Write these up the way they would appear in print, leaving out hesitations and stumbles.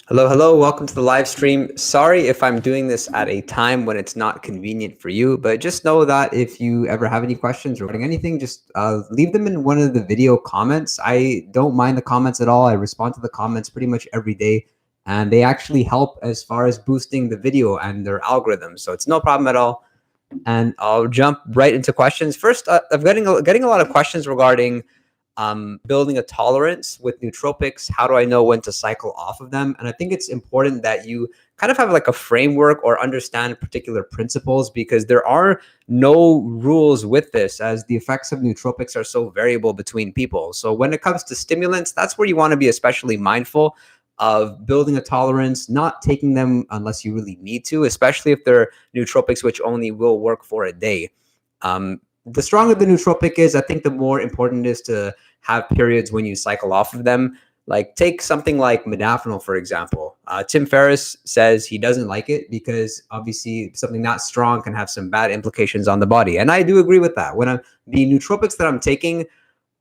Hello, hello. Welcome to the live stream. Sorry if I'm doing this at a time when it's not convenient for you, but just know that if you ever have any questions regarding anything, just leave them in one of the video comments. I don't mind the comments at all. I respond to the comments pretty much every day, and they actually help as far as boosting the video and their algorithm. So it's no problem at all. And I'll jump right into questions. First, I'm getting a lot of questions regarding building a tolerance with nootropics. How do I know when to cycle off of them? And I think it's important that you kind of have like a framework or understand particular principles, because there are no rules with this, as the effects of nootropics are so variable between people. So when it comes to stimulants, that's where you want to be especially mindful of building a tolerance, not taking them unless you really need to, especially if they're nootropics which only will work for a day. The stronger the nootropic is, I think the more important it is to have periods when you cycle off of them. Like take something like modafinil, for example. Tim Ferriss says he doesn't like it because obviously something that strong can have some bad implications on the body. And I do agree with that. The nootropics that I'm taking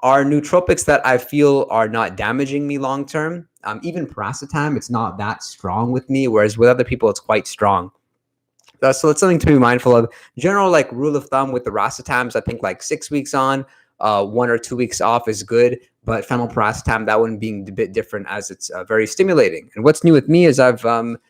are nootropics that I feel are not damaging me long term. Even piracetam, it's not that strong with me, whereas with other people, it's quite strong. So it's something to be mindful of. General like rule of thumb with the racetams, I think like 6 weeks on, 1 or 2 weeks off is good. But phenylpiracetam, that one being a bit different, as it's very stimulating. And what's new with me is I've ordered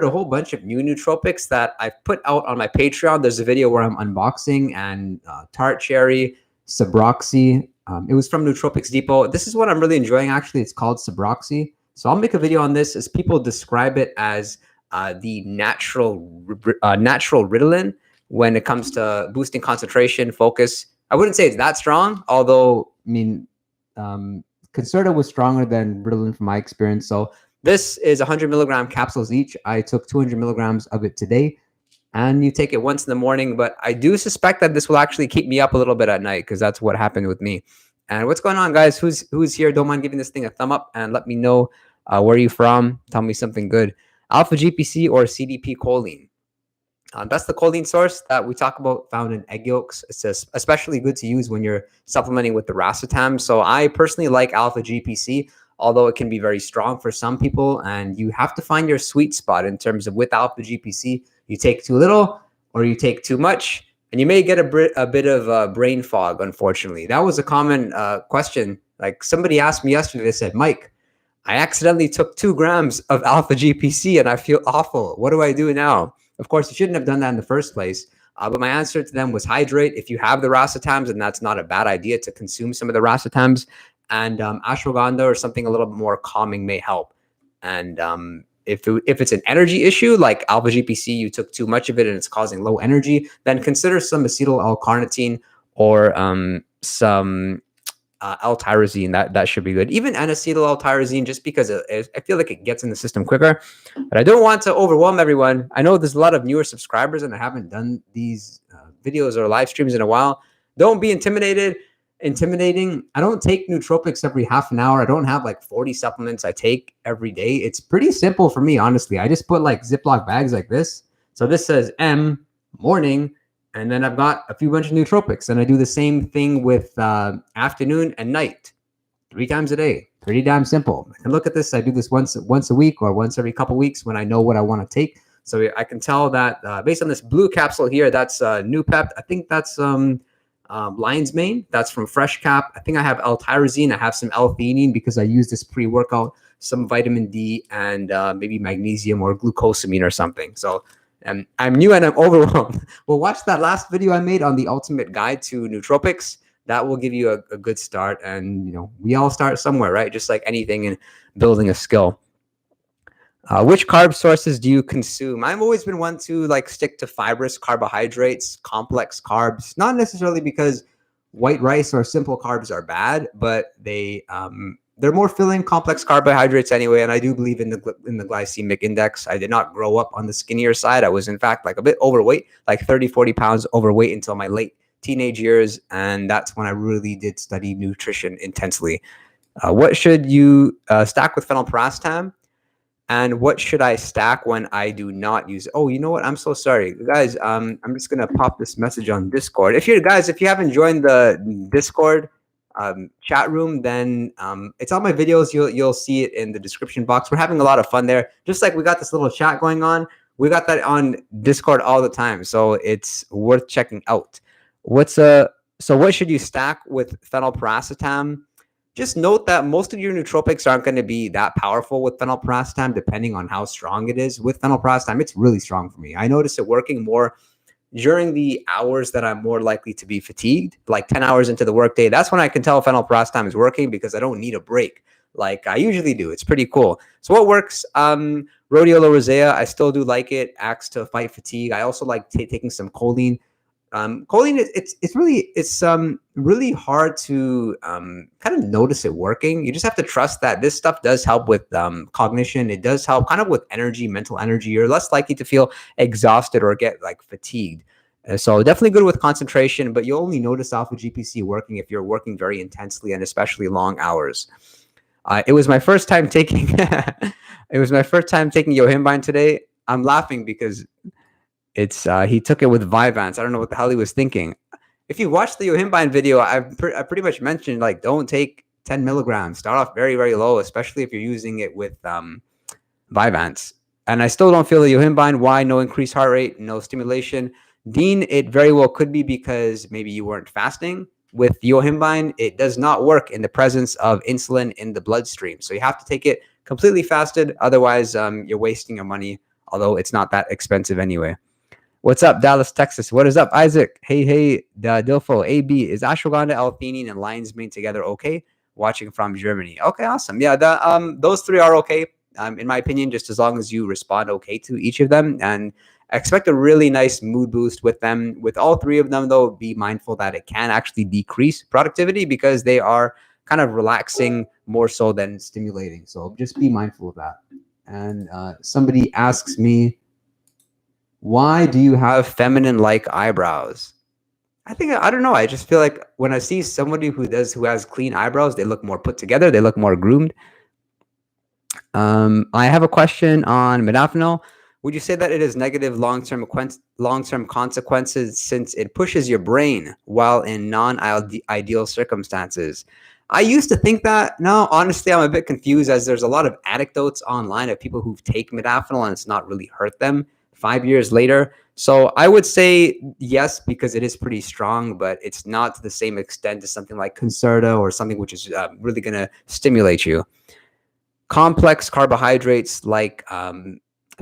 a whole bunch of new nootropics that I've put out on my Patreon. There's a video where I'm unboxing, and tart cherry, Sabroxy. It was from Nootropics Depot. This is what I'm really enjoying, actually. It's called Sabroxy. So I'll make a video on this, as people describe it as the natural Ritalin when it comes to boosting concentration, focus. I wouldn't say it's that strong, although, I mean, Concerta was stronger than Ritalin from my experience. So this is 100 milligram capsules each. I took 200 milligrams of it today, and you take it once in the morning. But I do suspect that this will actually keep me up a little bit at night, because that's what happened with me. And what's going on, guys? Who's here? Don't mind giving this thing a thumb up and let me know where you're from. Tell me something good. Alpha GPC or Cdp Choline. That's the choline source that we talk about, found in egg yolks. It's especially good to use when you're supplementing with the racetam. So I personally like alpha GPC, although it can be very strong for some people, and you have to find your sweet spot in terms of with alpha GPC. You take too little or you take too much, and you may get a bit of brain fog, unfortunately. That was a common question. Like somebody asked me yesterday, they said, Mike, I accidentally took 2 grams of alpha GPC and I feel awful. What do I do now? Of course, you shouldn't have done that in the first place. But my answer to them was hydrate. If you have the racetams, and that's not a bad idea to consume some of the racetams, and ashwagandha or something a little bit more calming may help. And if it's an energy issue like alpha GPC, you took too much of it and it's causing low energy, then consider some acetyl L-carnitine or some L-Tyrosine. That should be good. Even N-acetyl L-Tyrosine, just because I feel like it gets in the system quicker. But I don't want to overwhelm everyone. I know there's a lot of newer subscribers and I haven't done these videos or live streams in a while. Don't be intimidating. I don't take nootropics every half an hour. I don't have like 40 supplements I take every day. It's pretty simple for me, honestly. I just put like Ziploc bags like this. So this says M, morning, and then I've got a few bunch of nootropics, and I do the same thing with afternoon and night, 3 times a day. Pretty damn simple. And look at this. I do this once a week or once every couple weeks when I know what I want to take. So I can tell that based on this blue capsule here, that's Noopept. I think that's lion's mane. That's from Fresh Cap. I think I have L-Tyrosine. I have some L-theanine because I use this pre-workout, some vitamin D, and maybe magnesium or glucosamine or something. So I'm new and I'm overwhelmed. Well, watch that last video I made on the ultimate guide to nootropics. That will give you a good start. And, we all start somewhere, right? Just like anything in building a skill. Which carb sources do you consume? I've always been one to stick to fibrous carbohydrates, complex carbs, not necessarily because white rice or simple carbs are bad, but they're more filling, complex carbohydrates anyway, and I do believe in the glycemic index. I did not grow up on the skinnier side. I was, in fact, a bit overweight, 30, 40 pounds overweight until my late teenage years, and that's when I really did study nutrition intensely. What should you stack with phenylpiracetam, and what should I stack when I do not use it? Oh, you know what? I'm so sorry, guys. I'm just gonna pop this message on Discord. If you haven't joined the Discord, chat room, then it's on my videos. You'll see it in the description box. We're having a lot of fun there. Just like we got this little chat going on, we got that on Discord all the time. So it's worth checking out. So what should you stack with phenylpiracetam? Just note that most of your nootropics aren't going to be that powerful with phenylpiracetam, depending on how strong it is. With phenylpiracetam, it's really strong for me. I notice it working more during the hours that I'm more likely to be fatigued, like 10 hours into the workday. That's when I can tell phenylpiracetam is working because I don't need a break like I usually do. It's pretty cool. So what works? Rhodiola rosea, I still do like it. Acts to fight fatigue. I also like taking some choline. Choline, it's really hard to kind of notice it working. You just have to trust that this stuff does help with cognition. It does help kind of with energy, mental energy. You're less likely to feel exhausted or get like fatigued. So definitely good with concentration, but you'll only notice alpha GPC working if you're working very intensely and especially long hours. It was my first time taking Yohimbine today. I'm laughing because it's he took it with Vyvanse. I don't know what the hell he was thinking. If you watch the Yohimbine video, I pretty much mentioned like don't take 10 milligrams. Start off very, very low, especially if you're using it with Vyvanse. And I still don't feel the Yohimbine. Why? No increased heart rate, no stimulation. Dean, it very well could be because maybe you weren't fasting. With Yohimbine, it does not work in the presence of insulin in the bloodstream. So you have to take it completely fasted. Otherwise, you're wasting your money, although it's not that expensive anyway. What's up, Dallas, Texas? What is up, Isaac? Hey, Dilfo. AB, is ashwagandha, L-theanine, and lion's mane together okay? Watching from Germany. Okay, awesome. Yeah, those three are okay, in my opinion, just as long as you respond okay to each of them. And expect a really nice mood boost with them. With all three of them, though, be mindful that it can actually decrease productivity because they are kind of relaxing more so than stimulating. So just be mindful of that. And somebody asks me, why do you have feminine-like eyebrows? I don't know. I just feel like when I see somebody who has clean eyebrows, they look more put together. They look more groomed. I have a question on modafinil. Would you say that it has negative long-term consequences since it pushes your brain while in non-ideal circumstances? I used to think that. No, honestly, I'm a bit confused as there's a lot of anecdotes online of people who've taken modafinil and it's not really hurt them 5 years later. So I would say yes, because it is pretty strong, but it's not to the same extent as something like Concerta or something which is really going to stimulate you. Complex carbohydrates like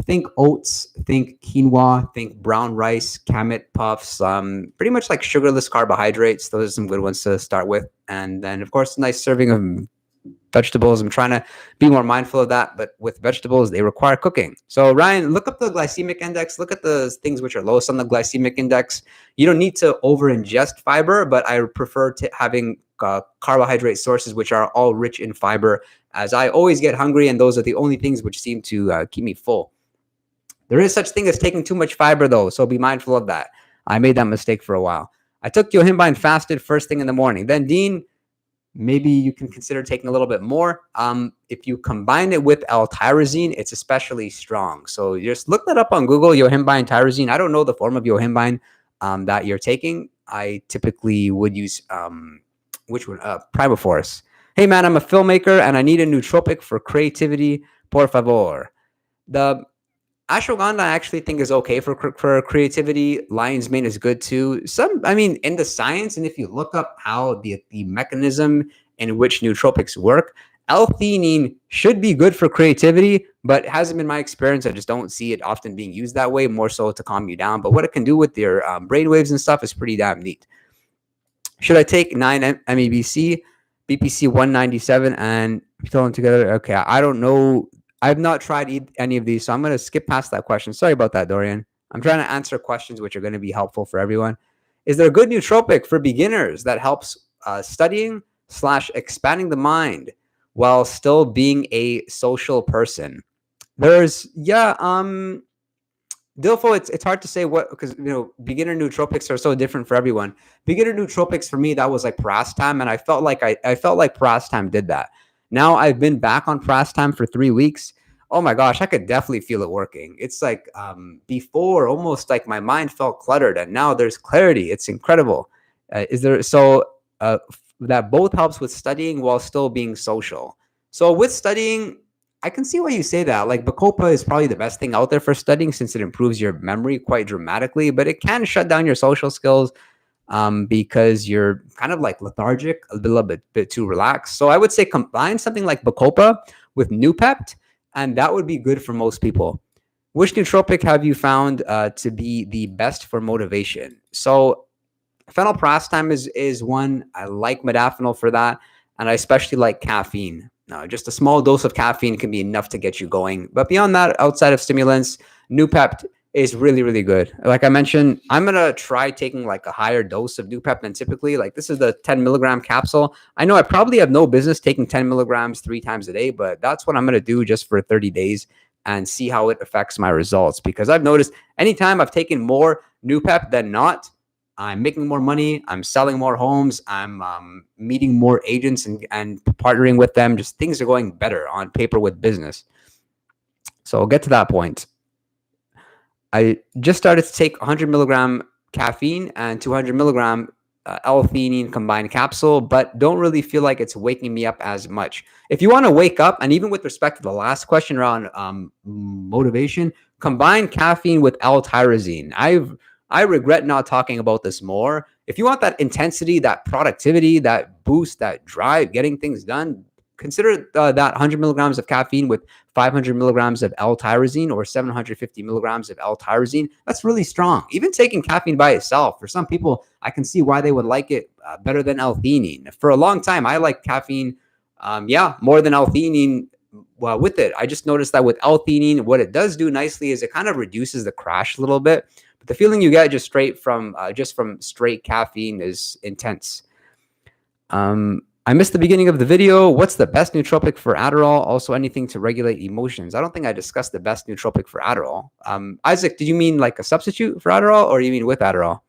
think oats, think quinoa, think brown rice, kamut puffs, pretty much like sugarless carbohydrates. Those are some good ones to start with. And then, of course, a nice serving of vegetables. I'm trying to be more mindful of that, but with vegetables, they require cooking. So Ryan, look up the glycemic index. Look at the things which are lowest on the glycemic index. You don't need to over ingest fiber, but I prefer having carbohydrate sources which are all rich in fiber, as I always get hungry, and those are the only things which seem to keep me full. There is such thing as taking too much fiber, though, so be mindful of that. I made that mistake for a while. I took Yohimbine fasted first thing in the morning. Then, Dean, maybe you can consider taking a little bit more. If you combine it with L-Tyrosine, it's especially strong. So just look that up on Google, Yohimbine tyrosine. I don't know the form of Yohimbine that you're taking. I typically would use, which one? Primoforce. Hey, man, I'm a filmmaker and I need a nootropic for creativity. Por favor. The ashwagandha I actually think is okay for creativity. Lion's mane is good too. In the science, and if you look up how the mechanism in which nootropics work, L-theanine should be good for creativity, but it hasn't been my experience. I just don't see it often being used that way, more so to calm you down. But what it can do with your brainwaves and stuff is pretty damn neat. Should I take 9-MeBC, BPC 197, and throw them together? Okay, I don't know. I've not tried any of these, so I'm going to skip past that question. Sorry about that, Dorian. I'm trying to answer questions which are going to be helpful for everyone. Is there a good nootropic for beginners that helps studying/expanding the mind while still being a social person? Dilfo, it's hard to say what, because beginner nootropics are so different for everyone. Beginner nootropics for me, that was like Piracetam, and I felt like Piracetam did that. Now I've been back on Piracetam for 3 weeks. Oh my gosh, I could definitely feel it working. It's like before, almost like my mind felt cluttered, and now there's clarity. It's incredible. that both helps with studying while still being social. So with studying, I can see why you say that. Like Bacopa is probably the best thing out there for studying since it improves your memory quite dramatically, but it can shut down your social skills because you're kind of like lethargic, a little bit too relaxed. So I would say combine something like Bacopa with Noopept, and that would be good for most people. Which nootropic have you found to be the best for motivation? So phenylpiracetam is one. I like modafinil for that, and I especially like caffeine. Just a small dose of caffeine can be enough to get you going. But beyond that, outside of stimulants, Noopept is really, really good. Like I mentioned, I'm going to try taking like a higher dose of Noopept than typically. Like this is the 10 milligram capsule. I know I probably have no business taking 10 milligrams 3 times a day, but that's what I'm going to do just for 30 days and see how it affects my results. Because I've noticed anytime I've taken more Noopept than not, I'm making more money. I'm selling more homes. I'm meeting more agents and partnering with them. Just things are going better on paper with business. So I'll get to that point. I just started to take 100 milligram caffeine and 200 milligram L-theanine combined capsule, but don't really feel like it's waking me up as much. If you want to wake up, and even with respect to the last question around motivation, combine caffeine with L-Tyrosine. I regret not talking about this more. If you want that intensity, that productivity, that boost, that drive, getting things done, consider that 100 milligrams of caffeine with 500 milligrams of L-Tyrosine or 750 milligrams of L-Tyrosine. That's really strong. Even taking caffeine by itself, for some people, I can see why they would like it better than L-theanine. For a long time, I liked caffeine, more than L-theanine. Well, with it, I just noticed that with L-theanine, what it does do nicely is it kind of reduces the crash a little bit. The feeling you get just from straight caffeine is intense. I missed the beginning of the video. What's the best nootropic for Adderall? Also, anything to regulate emotions. I don't think I discussed the best nootropic for Adderall. Isaac, did you mean like a substitute for Adderall, or you mean with Adderall?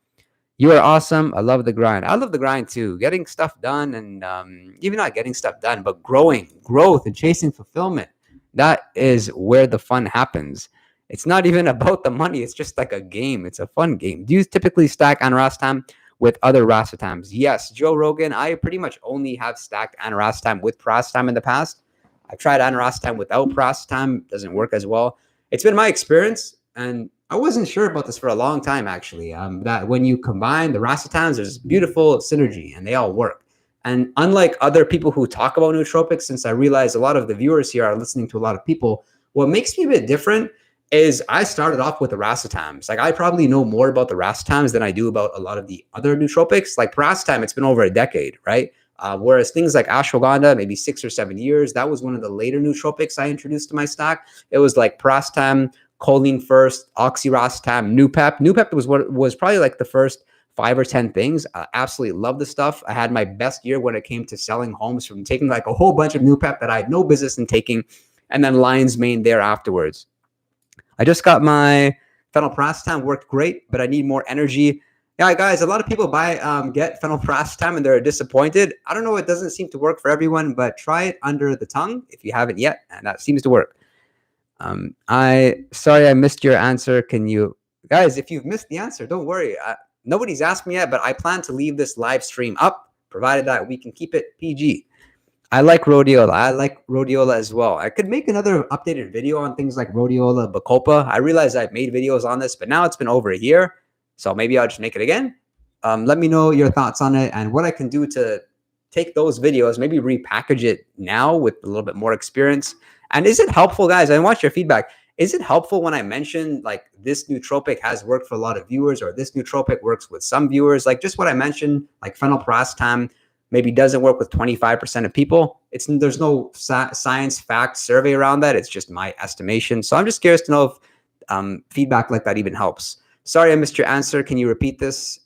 You are awesome. I love the grind. I love the grind too. Getting stuff done, and even not getting stuff done, but growth, and chasing fulfillment. That is where the fun happens. It's not even about the money. It's just like a game. It's a fun game. Do you typically stack Aniracetam with other racetams? Yes, Joe Rogan, I pretty much only have stacked Aniracetam with Piracetam in the past. I've tried Aniracetam without Piracetam. Doesn't work as well. It's been my experience, and I wasn't sure about this for a long time, actually, that when you combine the racetams, there's beautiful synergy, and they all work. And unlike other people who talk about nootropics, since I realize a lot of the viewers here are listening to a lot of people, what makes me a bit different is I started off with the racetams. Like I probably know more about the racetams than I do about a lot of the other nootropics. Like Piracetam, it's been over a decade, right? Whereas things like ashwagandha, maybe 6 or 7 years, that was one of the later nootropics I introduced to my stack. It was like Piracetam, choline first, oxiracetam, Noopept. Noopept was probably like the first 5 or 10 things. I absolutely love the stuff. I had my best year when it came to selling homes from taking like a whole bunch of Noopept that I had no business in taking, and then lion's mane there afterwards. I just got my phenylpiracetam, worked great, but I need more energy. Yeah, guys, a lot of people get phenylpiracetam and they're disappointed. I don't know, it doesn't seem to work for everyone, but try it under the tongue if you haven't yet, and that seems to work. Sorry I missed your answer. Can you, guys, if you've missed the answer, don't worry. Nobody's asked me yet, but I plan to leave this live stream up, provided that we can keep it PG. I like Rhodiola. I like Rhodiola as well. I could make another updated video on things like Rhodiola, Bacopa. I realize I've made videos on this, but now it's been over a year, so maybe I'll just make it again. Let me know your thoughts on it and what I can do to take those videos, maybe repackage it now with a little bit more experience. And is it helpful, guys? I want your feedback. Is it helpful when I mention like this nootropic has worked for a lot of viewers, or this nootropic works with some viewers? Like just what I mentioned, like phenylpiracetam maybe doesn't work with 25% of people. There's no science fact survey around that. It's just my estimation. So I'm just curious to know if feedback like that even helps. Sorry, I missed your answer. Can you repeat this?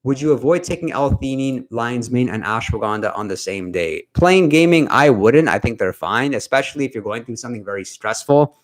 Would you avoid taking L-theanine, lion's mane, and ashwagandha on the same day? Playing gaming, I wouldn't. I think they're fine, especially if you're going through something very stressful.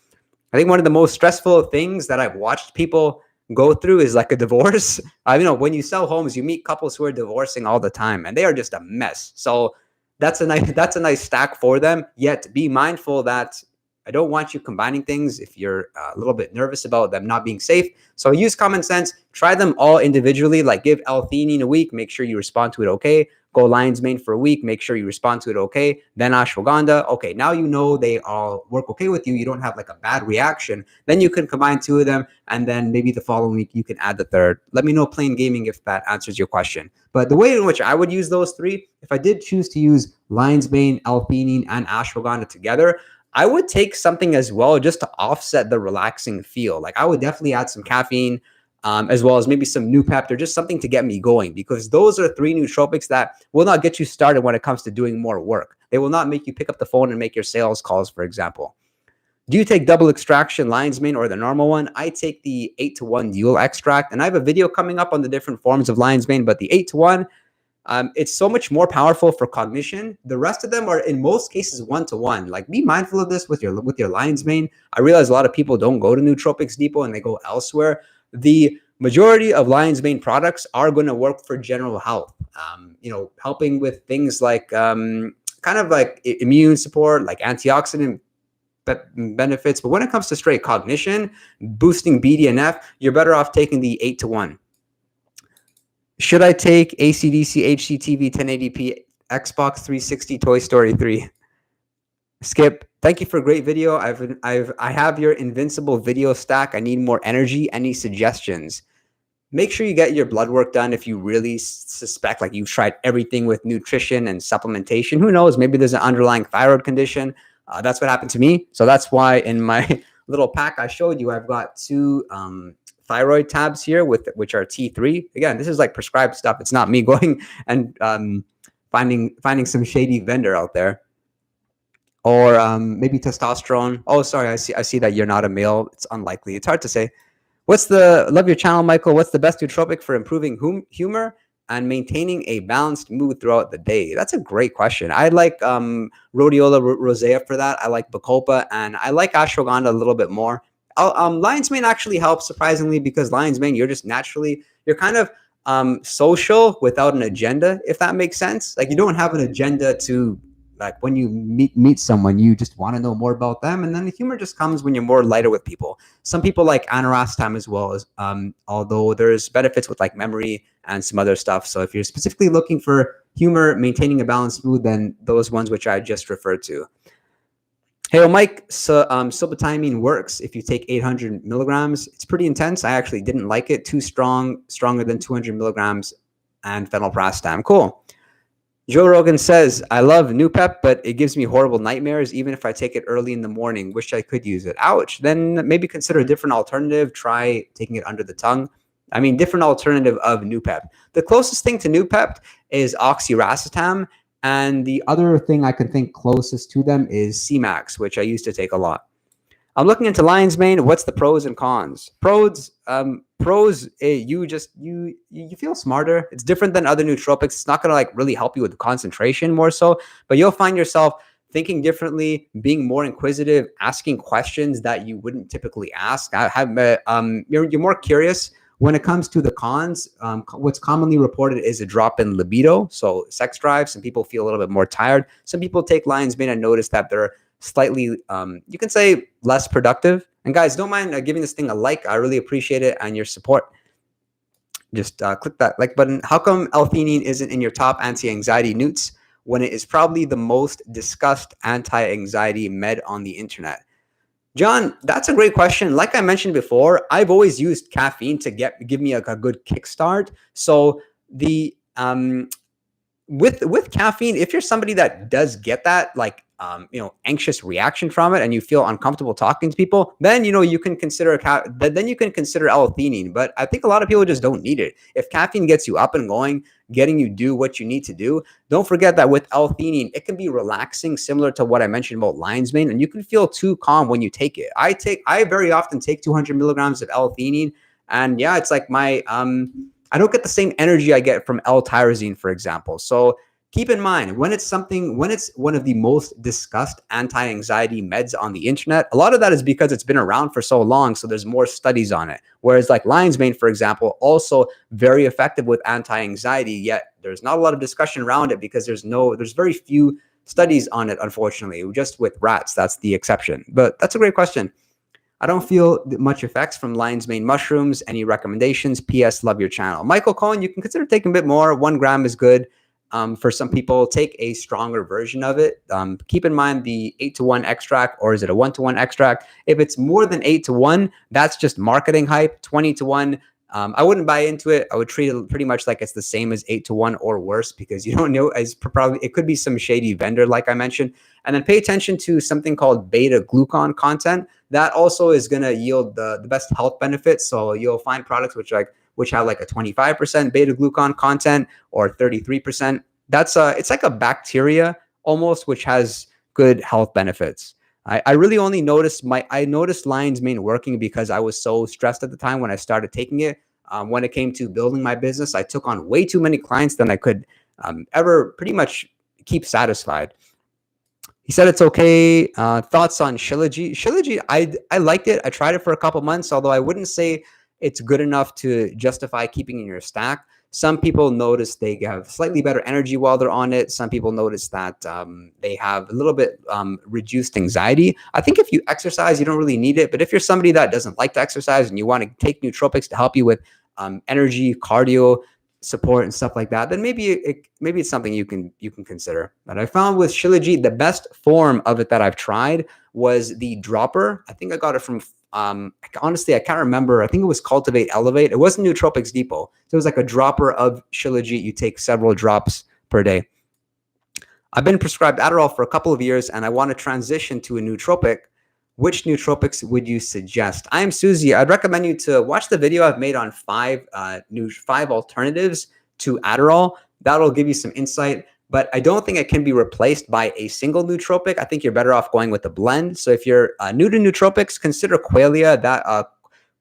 I think one of the most stressful things that I've watched people go through is like a divorce. When you sell homes, you meet couples who are divorcing all the time, and they are just a mess. So that's a nice stack for them. Yet be mindful that I don't want you combining things if you're a little bit nervous about them not being safe. So use common sense. Try them all individually. Like give L-theanine a week. Make sure you respond to it okay. Go lion's mane for a week. Make sure you respond to it okay. Then ashwagandha. Okay, now you know they all work okay with you. You don't have like a bad reaction. Then you can combine two of them, and then maybe the following week you can add the third. Let me know plain gaming if that answers your question. But the way in which I would use those three, if I did choose to use lion's mane, L-theanine, and ashwagandha together, I would take something as well just to offset the relaxing feel. Like I would definitely add some caffeine, as well as maybe some Nootropic or just something to get me going, because those are three nootropics that will not get you started when it comes to doing more work. They will not make you pick up the phone and make your sales calls, for example. Do you take double extraction lion's mane or the normal one? I take the 8-to-1 dual extract, and I have a video coming up on the different forms of lion's mane, but the 8-to-1, it's so much more powerful for cognition. The rest of them are in most cases 1-to-1. Like be mindful of this with your lion's mane. I realize a lot of people don't go to Nootropics Depot and they go elsewhere. The majority of lion's mane products are going to work for general health. Helping with things like kind of like immune support, like antioxidant benefits. But when it comes to straight cognition, boosting BDNF, you're better off taking the 8-to-1. Should I take ACDC, HDTV, 1080p, Xbox 360, Toy Story 3? Skip, thank you for a great video. I have your invincible video stack. I need more energy. Any suggestions? Make sure you get your blood work done if you really suspect like you've tried everything with nutrition and supplementation. Who knows? Maybe there's an underlying thyroid condition. That's what happened to me. So that's why in my little pack I showed you, I've got two thyroid tabs here which are T3. Again, this is like prescribed stuff. It's not me going and finding some shady vendor out there. Or maybe testosterone. Oh, sorry, I see that you're not a male. It's unlikely. It's hard to say. Love your channel, Michael. What's the best nootropic for improving humor and maintaining a balanced mood throughout the day? That's a great question. I like Rhodiola Rosea for that. I like Bacopa, and I like ashwagandha a little bit more. Lion's mane actually helps surprisingly, because lion's mane, you're kind of social without an agenda, if that makes sense. Like you don't have an agenda to, like when you meet someone, you just want to know more about them. And then the humor just comes when you're more lighter with people. Some people like Aniracetam as well, as although there's benefits with like memory and some other stuff. So if you're specifically looking for humor, maintaining a balanced mood, then those ones which I just referred to. Hey, Mike, so silbutamine works if you take 800 milligrams. It's pretty intense. I actually didn't like it. Too strong, stronger than 200 milligrams and phenylpiracetam. Cool. Joe Rogan says, I love Nootropic, but it gives me horrible nightmares even if I take it early in the morning. Wish I could use it. Ouch. Then maybe consider a different alternative. Try taking it under the tongue. I mean, different alternative of Nootropic. The closest thing to Nootropic is Aniracetam. And the other thing I can think closest to them is C-Max, which I used to take a lot. I'm looking into lion's mane. What's the pros and cons? Pros, you feel smarter. It's different than other nootropics. It's not going to like really help you with concentration more so, but you'll find yourself thinking differently, being more inquisitive, asking questions that you wouldn't typically ask. You're more curious. When it comes to the cons, what's commonly reported is a drop in libido, so sex drive. Some people feel a little bit more tired. Some people take lion's mane and notice that they're slightly, you can say, less productive. And guys, don't mind giving this thing a like. I really appreciate it and your support. Just click that like button. How come L-theanine isn't in your top anti-anxiety newts when it is probably the most discussed anti-anxiety med on the internet? John, that's a great question. Like I mentioned before, I've always used caffeine to give me a good kickstart. So the with caffeine, if you're somebody that does get that anxious reaction from it and you feel uncomfortable talking to people, then you can consider L-theanine. But I think a lot of people just don't need it. If caffeine gets you up and going, getting you do what you need to do, don't forget that with L-theanine, it can be relaxing, similar to what I mentioned about lion's mane, and you can feel too calm when you take it. I very often take 200 milligrams of L-theanine, and yeah, it's like my I don't get the same energy I get from L-Tyrosine, for example. So keep in mind, when it's one of the most discussed anti-anxiety meds on the internet, a lot of that is because it's been around for so long, so there's more studies on it. Whereas like lion's mane, for example, also very effective with anti-anxiety, yet there's not a lot of discussion around it because there's very few studies on it, unfortunately. Just with rats, that's the exception. But that's a great question. I don't feel much effects from lion's mane mushrooms. Any recommendations? P.S. Love your channel. Michael Cohen, you can consider taking a bit more. 1 gram is good. For some people, take a stronger version of it. Keep in mind the 8-to-1 extract, or is it a 1-to-1 extract? If it's more than 8-to-1, that's just marketing hype. 20-to-1, I wouldn't buy into it. I would treat it pretty much like it's the same as 8-to-1 or worse, because you don't know, as probably it could be some shady vendor, like I mentioned. And then pay attention to something called beta glucan content. That also is going to yield the best health benefits. So you'll find products which have like a 25% beta glucan content or 33%. That's it's like a bacteria almost, which has good health benefits. I really only noticed lion's mane working because I was so stressed at the time when I started taking it. When it came to building my business, I took on way too many clients than I could ever pretty much keep satisfied. He said it's okay. Thoughts on Shilajit? Shilajit, I liked it. I tried it for a couple months, although I wouldn't say it's good enough to justify keeping in your stack. Some people notice they have slightly better energy while they're on it. Some people notice that they have a little bit reduced anxiety. I think if you exercise, you don't really need it. But if you're somebody that doesn't like to exercise and you want to take nootropics to help you with energy, cardio support and stuff like that, then maybe it's something you can consider. But I found with Shilajit, the best form of it that I've tried was the dropper. I think I got it from honestly, I can't remember. I think it was Cultivate Elevate. It wasn't Nootropics Depot. So it was like a dropper of Shilajit. You take several drops per day. I've been prescribed Adderall for a couple of years and I want to transition to a nootropic. Which nootropics would you suggest? I am Susie. I'd recommend you to watch the video I've made on 5 alternatives to Adderall. That'll give you some insight, but I don't think it can be replaced by a single nootropic. I think you're better off going with a blend. So if you're new to nootropics, consider Qualia.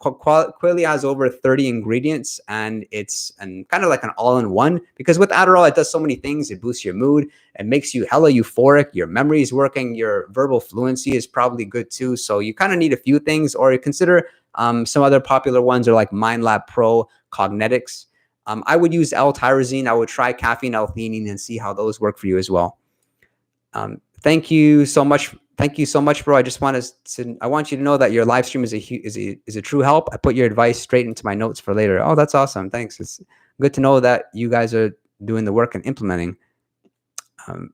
Qualia has over 30 ingredients and it's kind of like an all-in-one, because with Adderall, it does so many things. It boosts your mood. It makes you hella euphoric. Your memory is working. Your verbal fluency is probably good too. So you kind of need a few things, or you consider some other popular ones are like MindLab Pro, Cognetics. I would use L-Tyrosine. I would try caffeine L-theanine and see how those work for you as well. Thank you so much. Thank you so much, bro. I just want I want you to know that your live stream is a true help. I put your advice straight into my notes for later. Oh, that's awesome. Thanks. It's good to know that you guys are doing the work and implementing.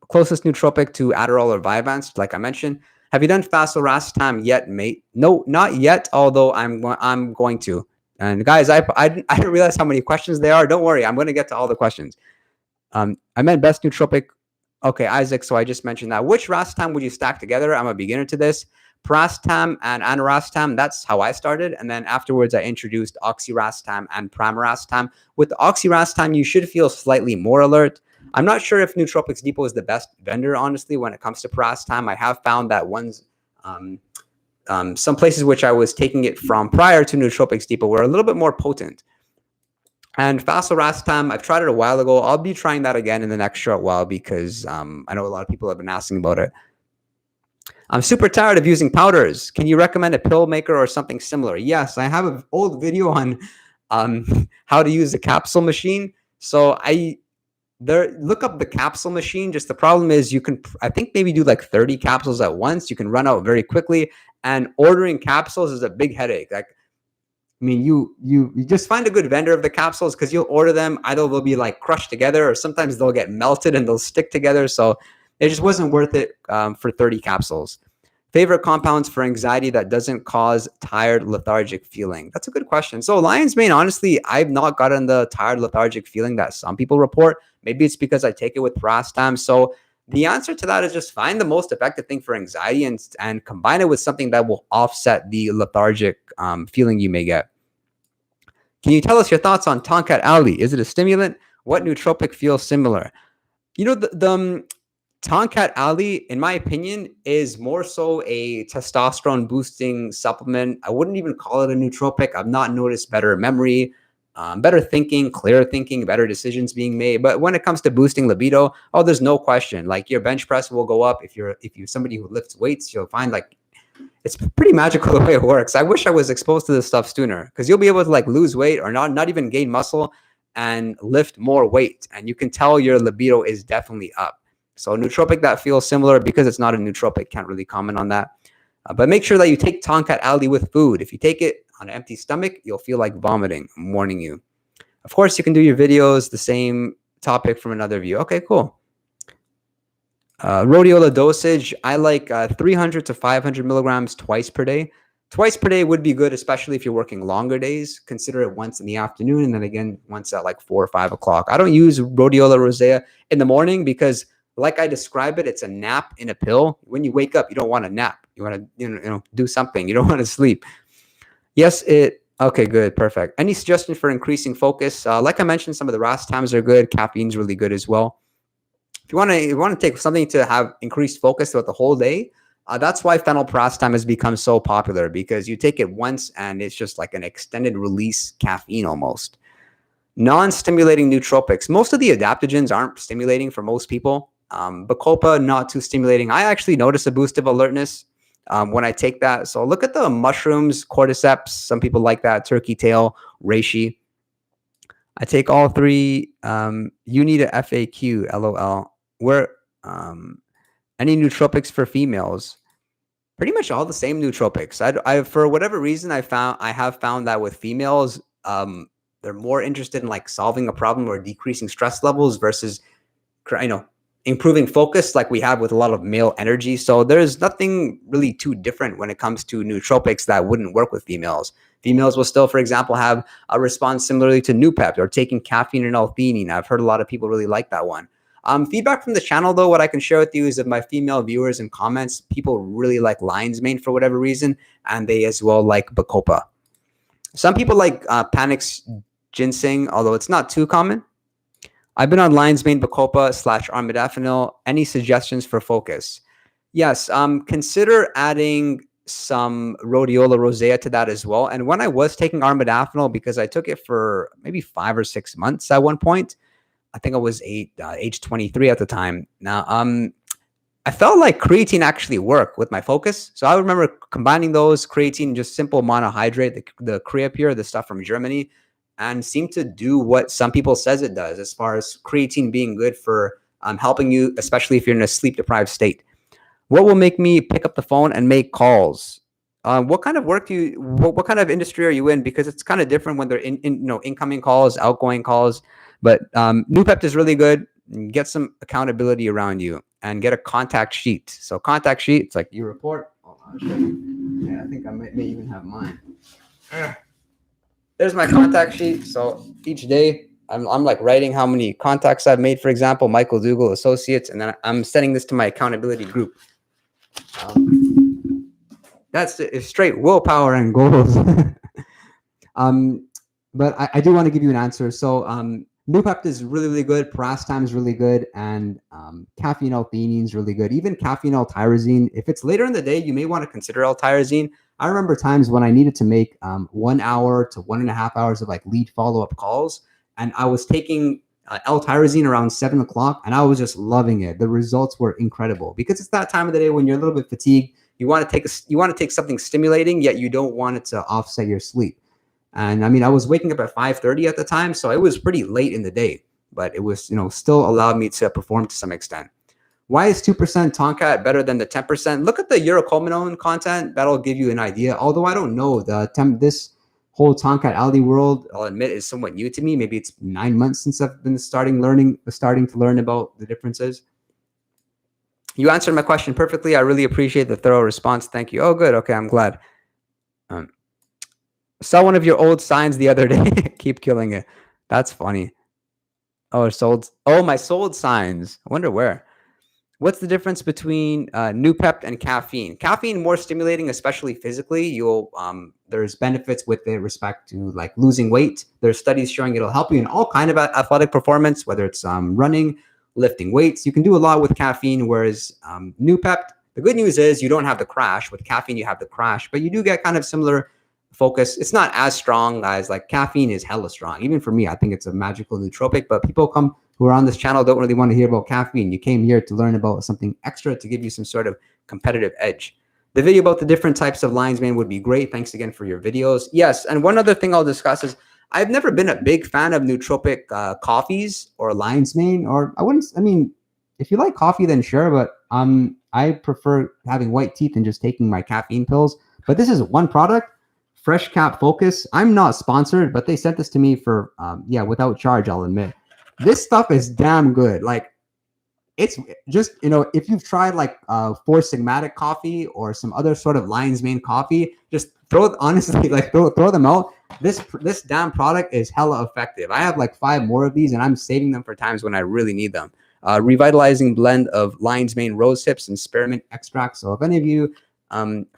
Closest nootropic to Adderall or Vyvanse, like I mentioned. Have you done Phenylpiracetam yet, mate? No, not yet. Although I'm going to. And guys, I didn't realize how many questions there are. Don't worry, I'm going to get to all the questions. I meant best nootropic. Okay, Isaac, so I just mentioned that. Which Racetam would you stack together? I'm a beginner to this. Piracetam and Aniracetam, that's how I started. And then afterwards, I introduced Oxiracetam and Pramiracetam. With Oxiracetam, you should feel slightly more alert. I'm not sure if Nootropics Depot is the best vendor, honestly, when it comes to Piracetam. I have found that some places which I was taking it from prior to Nootropics Depot were a little bit more potent. And Phenylpiracetam, I've tried it a while ago. I'll be trying that again in the next short while because I know a lot of people have been asking about it. I'm super tired of using powders. Can you recommend a pill maker or something similar? Yes, I have an old video on how to use a capsule machine. So look up the capsule machine. Just the problem is you can, I think, maybe do like 30 capsules at once. You can run out very quickly. And ordering capsules is a big headache. Like, I mean, you just find a good vendor of the capsules, because you'll order them. Either they'll be like crushed together, or sometimes they'll get melted and they'll stick together. So it just wasn't worth it for 30 capsules. Favorite compounds for anxiety that doesn't cause tired, lethargic feeling? That's a good question. So lion's mane, honestly, I've not gotten the tired, lethargic feeling that some people report. Maybe it's because I take it with Piracetam. So the answer to that is just find the most effective thing for anxiety and combine it with something that will offset the lethargic feeling you may get. Can you tell us your thoughts on Tonkat Ali? Is it a stimulant? What nootropic feels similar? You know, the Tonkat Ali, in my opinion, is more so a testosterone boosting supplement. I wouldn't even call it a nootropic. I've not noticed better memory, better thinking, clearer thinking, better decisions being made. But when it comes to boosting libido, oh, there's no question. Like your bench press will go up. If you're somebody who lifts weights, you'll find like it's pretty magical the way it works. I wish I was exposed to this stuff sooner, because you'll be able to like lose weight or not even gain muscle and lift more weight. And you can tell your libido is definitely up. So nootropic that feels similar, because it's not a nootropic, can't really comment on that. But make sure that you take Tonkat Alley with food. If you take it on an empty stomach, you'll feel like vomiting. I'm warning you. Of course, you can do your videos, the same topic from another view. Okay, cool. Rhodiola dosage, I like 300 to 500 milligrams twice per day. Twice per day would be good, especially if you're working longer days. Consider it once in the afternoon and then again once at like 4 or 5 o'clock. I don't use Rhodiola rosea in the morning because, like I describe it, it's a nap in a pill. When you wake up, you don't want to nap. You want to do something. You don't want to sleep. Yes, okay, good, perfect. Any suggestion for increasing focus? Like I mentioned, some of the rastams are good. Caffeine's really good as well. If you want to take something to have increased focus throughout the whole day, that's why phenylpiracetam has become so popular, because you take it once and it's just like an extended release caffeine almost. Non-stimulating nootropics. Most of the adaptogens aren't stimulating for most people. Bacopa, not too stimulating. I actually notice a boost of alertness when I take that. So look at the mushrooms, cordyceps. Some people like that. Turkey tail, reishi. I take all three. You need a FAQ, LOL. Where any nootropics for females? Pretty much all the same nootropics. I for whatever reason, I have found that with females, they're more interested in like solving a problem or decreasing stress levels versus, improving focus, like we have with a lot of male energy. So there's nothing really too different when it comes to nootropics that wouldn't work with females. Females will still, for example, have a response similarly to Noopept or taking caffeine and L-theanine. I've heard a lot of people really like that one. Feedback from the channel, though, what I can share with you is that my female viewers and comments, people really like lion's mane for whatever reason, and they as well like Bacopa. Some people like Panic's ginseng, although it's not too common. I've been on lion's mane, Bacopa / armodafinil. Any suggestions for focus? Yes, consider adding some Rhodiola rosea to that as well. And when I was taking armodafinil, because I took it for maybe 5 or 6 months at one point, I think I was age 23 at the time. Now, I felt like creatine actually worked with my focus. So I remember combining those, creatine, just simple monohydrate, the Creapure, the stuff from Germany, and seemed to do what some people says it does, as far as creatine being good for helping you, especially if you're in a sleep-deprived state. What will make me pick up the phone and make calls? What kind of work do you? What kind of industry are you in? Because it's kind of different when they're incoming calls, outgoing calls. But Noopept is really good. Get some accountability around you and get a contact sheet. So contact sheet, it's like you report. Oh, I'll show you. Yeah, I think I may even have mine. There's my contact sheet. So each day I'm like writing how many contacts I've made, for example, Michael Dougal Associates, and then I'm sending this to my accountability group. That's straight willpower and goals. But I do want to give you an answer. So Noopept is really, really good. Piracetam is really good. And caffeine L-theanine is really good. Even caffeine L-Tyrosine. If it's later in the day, you may want to consider L-Tyrosine. I remember times when I needed to make 1 hour to 1.5 hours of like lead follow-up calls. And I was taking L-Tyrosine around 7 o'clock, and I was just loving it. The results were incredible because it's that time of the day when you're a little bit fatigued. You want to take something stimulating, yet you don't want it to offset your sleep. And I mean, I was waking up at 5:30 at the time, so it was pretty late in the day, but it was, still allowed me to perform to some extent. Why is 2% Tonkat better than the 10%? Look at the urocominone content. That'll give you an idea. Although I don't know, this whole Tonkat Alley world, I'll admit, is somewhat new to me. Maybe it's 9 months since I've been starting to learn about the differences. You answered my question perfectly. I really appreciate the thorough response. Thank you. Oh, good. Okay, I'm glad. Saw one of your old signs the other day. Keep killing it. That's funny. Oh, my sold signs. I wonder where. What's the difference between Noopept and caffeine? Caffeine more stimulating, especially physically. There's benefits with respect to like losing weight. There's studies showing it'll help you in all kind of athletic performance, whether it's running, lifting weights. You can do a lot with caffeine, whereas Noopept, the good news is you don't have the crash. With caffeine, you have the crash, but you do get kind of similar focus. It's not as strong as like caffeine is hella strong. Even for me, I think it's a magical nootropic, but people who are on this channel don't really want to hear about caffeine. You came here to learn about something extra to give you some sort of competitive edge. The video about the different types of lion's mane would be great. Thanks again for your videos. Yes, and one other thing I'll discuss is I've never been a big fan of nootropic coffees or lion's mane, or if you like coffee, then sure. But I prefer having white teeth and just taking my caffeine pills. But this is one product, Fresh Cap Focus. I'm not sponsored, but they sent this to me for without charge. I'll admit, this stuff is damn good. Like, it's just, if you've tried like Four Sigmatic coffee or some other sort of lion's mane coffee, just throw them out. This damn product is hella effective. I have like 5 more of these, and I'm saving them for times when I really need them. Revitalizing blend of lion's mane rose hips and spearmint extract. So if any of you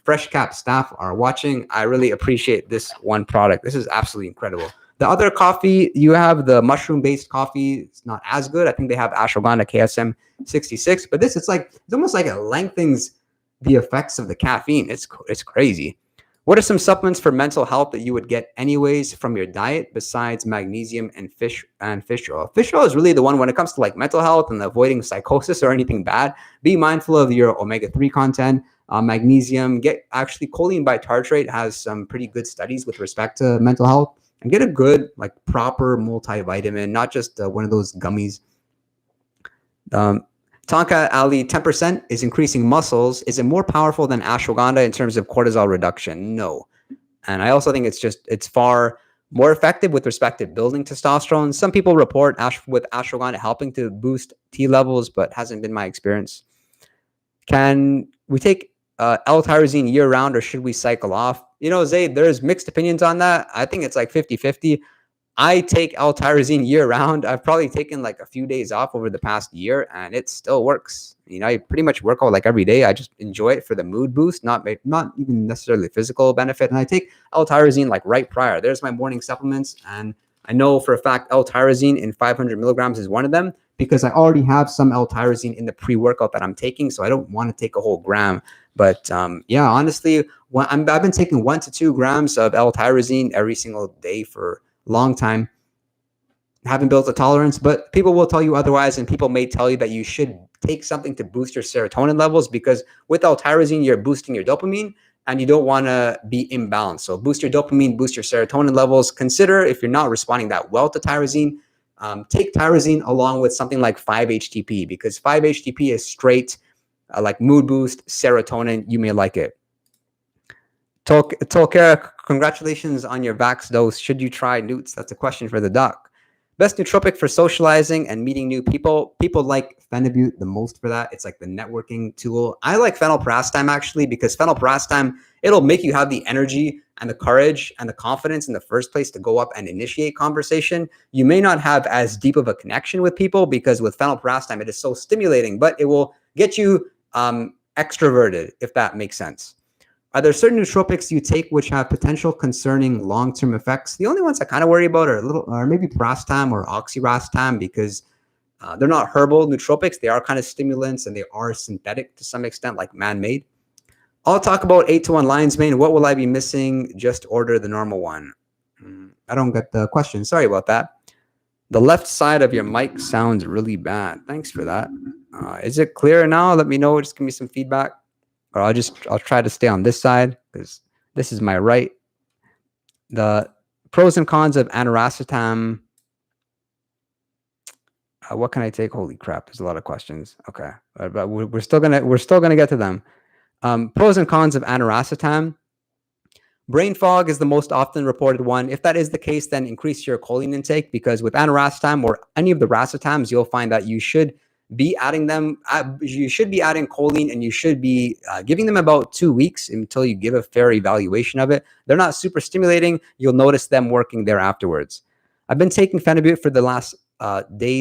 Fresh Cap staff are watching, I really appreciate this one product. This is absolutely incredible. The other coffee, you have the mushroom-based coffee. It's not as good. I think they have ashwagandha KSM 66, but this, it's almost like it lengthens the effects of the caffeine. It's crazy. What are some supplements for mental health that you would get anyways from your diet besides magnesium and fish oil? Fish oil is really the one when it comes to like mental health and avoiding psychosis or anything bad. Be mindful of your omega-3 content. Magnesium, actually choline by tartrate has some pretty good studies with respect to mental health. And get a good, like, proper multivitamin, not just one of those gummies. Tonka Ali, 10% is increasing muscles. Is it more powerful than ashwagandha in terms of cortisol reduction? No. And I also think it's far more effective with respect to building testosterone. Some people report with ashwagandha helping to boost T levels, but hasn't been my experience. Can we take L-Tyrosine year-round, or should we cycle off? Zaid, there's mixed opinions on that. I think it's like 50-50. I take L-Tyrosine year-round. I've probably taken like a few days off over the past year, and it still works. I pretty much work out like every day. I just enjoy it for the mood boost, not even necessarily physical benefit. And I take L-Tyrosine like right prior. There's my morning supplements, and I know for a fact L-Tyrosine in 500 milligrams is one of them, because I already have some L-Tyrosine in the pre-workout that I'm taking, so I don't want to take a whole gram. But honestly, I've been taking 1 to 2 grams of L-Tyrosine every single day for a long time. Haven't built a tolerance, but people will tell you otherwise, and people may tell you that you should take something to boost your serotonin levels, because with L-Tyrosine, you're boosting your dopamine, and you don't want to be imbalanced. So boost your dopamine, boost your serotonin levels. Consider, if you're not responding that well to tyrosine, take tyrosine along with something like 5-HTP, because 5-HTP is straight like mood boost, serotonin. You may like it. Tolkera, congratulations on your Vax dose. Should you try Newts? That's a question for the doc. Best nootropic for socializing and meeting new people. People like Phenybut the most for that. It's like the networking tool. I like Phenylpiracetam actually, because Phenylpiracetam, it'll make you have the energy and the courage and the confidence in the first place to go up and initiate conversation. You may not have as deep of a connection with people, because with Phenylpiracetam, it is so stimulating, but it will get you extroverted, if that makes sense. Are there certain nootropics you take which have potential concerning long-term effects? The only ones I kind of worry about are maybe Piracetam or Oxiracetam, because they're not herbal nootropics. They are kind of stimulants, and they are synthetic to some extent, like man-made. I'll talk about 8-to-1 lion's mane. What will I be missing? Just order the normal one. I don't get the question. Sorry about that. The left side of your mic sounds really bad. Thanks for that. Is it clear now? Let me know. Just give me some feedback. Or I'll try to stay on this side, because this is my right. The pros and cons of Aniracetam. What can I take? Holy crap! There's a lot of questions. Okay, but we're still gonna get to them. Pros and cons of Aniracetam. Brain fog is the most often reported one. If that is the case, then increase your choline intake, because with Aniracetam or any of the racetams, you'll find that you should be adding them. You should be adding choline, and you should be giving them about 2 weeks until you give a fair evaluation of it. They're not super stimulating. You'll notice them working there afterwards. I've been taking Phenybut for the last days